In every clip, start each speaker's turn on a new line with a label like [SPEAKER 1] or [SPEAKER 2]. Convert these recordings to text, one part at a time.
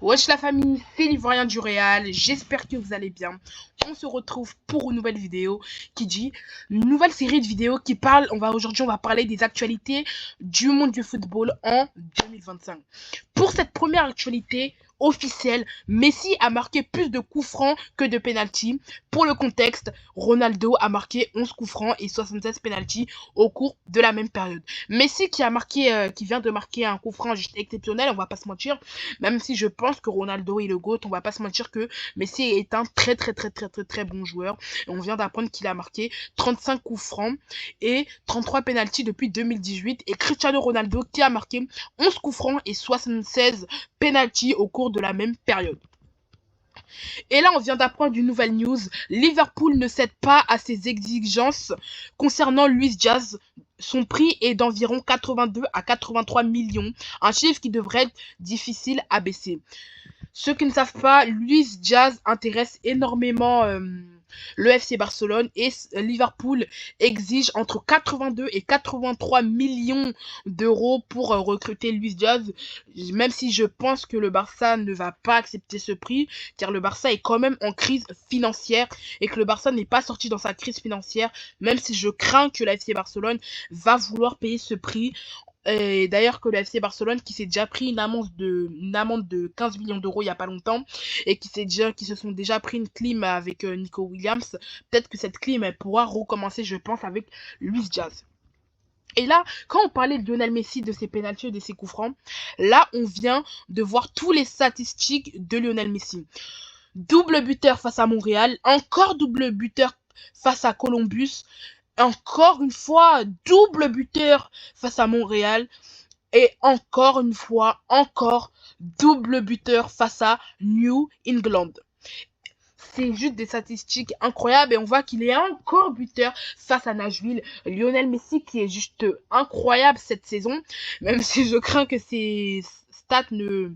[SPEAKER 1] Wesh la famille, c'est l'Ivoirien du Réal, j'espère que vous allez bien. On se retrouve pour une nouvelle vidéo qui dit, une nouvelle série de vidéos qui parle, aujourd'hui on va parler des actualités du monde du football en 2025. Pour cette première actualité officielle, Messi a marqué plus de coups francs que de pénaltys. Pour le contexte, Ronaldo a marqué 11 coups francs et 76 pénaltys au cours de la même période. Messi qui vient de marquer un coup franc juste exceptionnel, on va pas se mentir. Même si je pense que Ronaldo est le GOAT, on va pas se mentir que Messi est un très bon joueur. Et on vient d'apprendre qu'il a marqué 35 coups francs et 33 pénaltys depuis 2018. Et Cristiano Ronaldo qui a marqué 11 coups francs et 76 pénaltys au cours de la même période. Et là, on vient d'apprendre une nouvelle news. Liverpool ne cède pas à ses exigences concernant Luis Diaz. Son prix est d'environ 82 à 83 millions, un chiffre qui devrait être difficile à baisser. Ceux qui ne savent pas, Luis Diaz intéresse énormément le FC Barcelone et Liverpool exige entre 82 et 83 millions d'euros pour recruter Luis Diaz, même si je pense que le Barça ne va pas accepter ce prix, car le Barça est quand même en crise financière et que le Barça n'est pas sorti dans sa crise financière, même si je crains que le FC Barcelone va vouloir payer ce prix. Et d'ailleurs que le FC Barcelone qui s'est déjà pris une amende de 15 millions d'euros il y a pas longtemps et qui se sont déjà pris une clim avec Nico Williams, peut-être que cette clim elle pourra recommencer je pense avec Luis Diaz. Et là, quand on parlait de Lionel Messi, de ses pénaltys et de ses coups francs, là on vient de voir tous les statistiques de Lionel Messi. Double buteur face à Montréal, encore double buteur face à Columbus, encore une fois, double buteur face à Montréal. Et encore une fois, encore double buteur face à New England. C'est juste des statistiques incroyables et on voit qu'il est encore buteur face à Nashville. Lionel Messi qui est juste incroyable cette saison, même si je crains que ses stats ne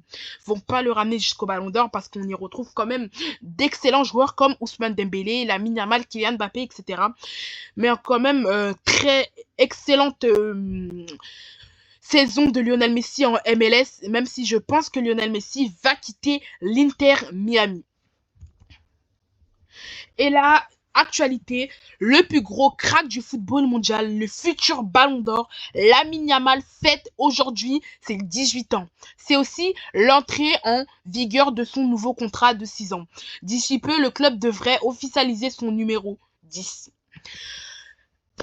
[SPEAKER 1] vont pas le ramener jusqu'au Ballon d'Or parce qu'on y retrouve quand même d'excellents joueurs comme Ousmane Dembélé, Lamine Yamal, Kylian Mbappé, etc. Mais quand même très excellente saison de Lionel Messi en MLS, même si je pense que Lionel Messi va quitter l'Inter Miami. Et là, actualité, le plus gros crack du football mondial, le futur Ballon d'Or, Lamine Yamal fête aujourd'hui ses 18 ans. C'est aussi l'entrée en vigueur de son nouveau contrat de 6 ans. D'ici peu, le club devrait officialiser son numéro 10.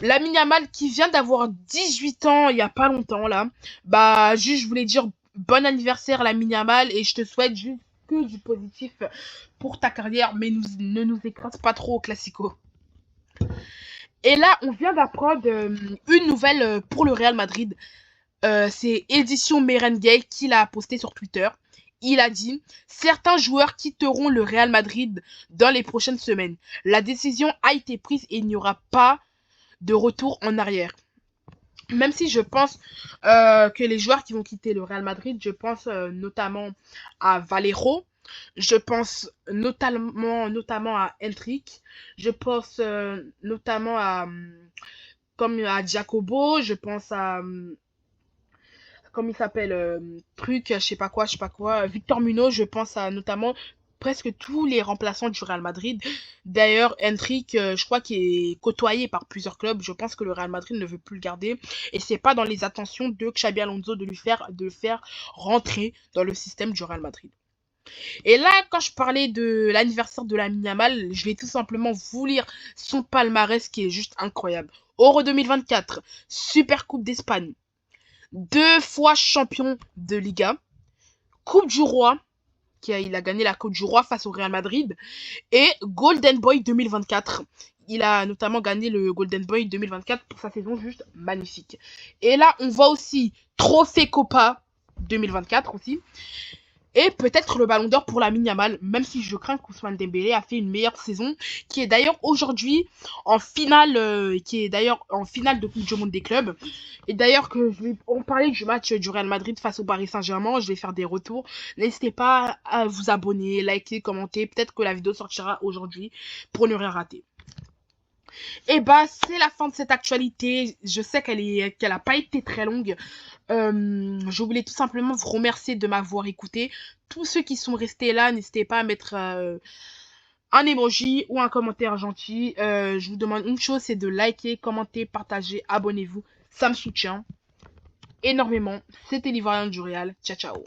[SPEAKER 1] Lamine Yamal qui vient d'avoir 18 ans il y a pas longtemps là. Bah juste je voulais dire bon anniversaire Lamine Yamal et je te souhaite juste que du positif pour ta carrière mais ne nous écrase pas trop au classico. Et là on vient d'apprendre une nouvelle pour le Real Madrid. C'est Édition Merengue qui l'a posté sur Twitter. Il a dit « Certains joueurs quitteront le Real Madrid dans les prochaines semaines. La décision a été prise et il n'y aura pas de retour en arrière. » Même si je pense que les joueurs qui vont quitter le Real Madrid, je pense notamment à Valero, je pense notamment à Endrick, je pense notamment comme à Jacobo, je pense à comme il s'appelle truc, je sais pas quoi, Victor Munoz, je pense à notamment presque tous les remplaçants du Real Madrid. D'ailleurs, Endrick, je crois qu'il est côtoyé par plusieurs clubs. Je pense que le Real Madrid ne veut plus le garder. Et c'est pas dans les attentions de Xabi Alonso de le faire rentrer dans le système du Real Madrid. Et là, quand je parlais de l'anniversaire de Lamine Yamal, je vais tout simplement vous lire son palmarès qui est juste incroyable. Euro 2024, Super Coupe d'Espagne, 2 fois champion de Liga, Coupe du Roi, il a gagné la Coupe du Roi face au Real Madrid, et Golden Boy 2024. Il a notamment gagné le Golden Boy 2024 pour sa saison juste magnifique. Et là, on voit aussi Trophée Copa 2024 aussi. Et peut-être le Ballon d'Or pour Lamine Yamal, même si je crains qu'Ousmane Dembélé a fait une meilleure saison, qui est d'ailleurs aujourd'hui en finale, de Coupe du Monde des clubs. Et d'ailleurs on parlait du match du Real Madrid face au Paris Saint-Germain, je vais faire des retours. N'hésitez pas à vous abonner, liker, commenter. Peut-être que la vidéo sortira aujourd'hui pour ne rien rater. Et bah, c'est la fin de cette actualité. Je sais qu'elle a pas été très longue. Je voulais tout simplement vous remercier de m'avoir écouté. Tous ceux qui sont restés là, n'hésitez pas à mettre un emoji ou un commentaire gentil. Je vous demande une chose, c'est de liker, commenter, partager, abonnez-vous. Ça me soutient énormément. C'était l'Ivoirien du Réal. Ciao, ciao.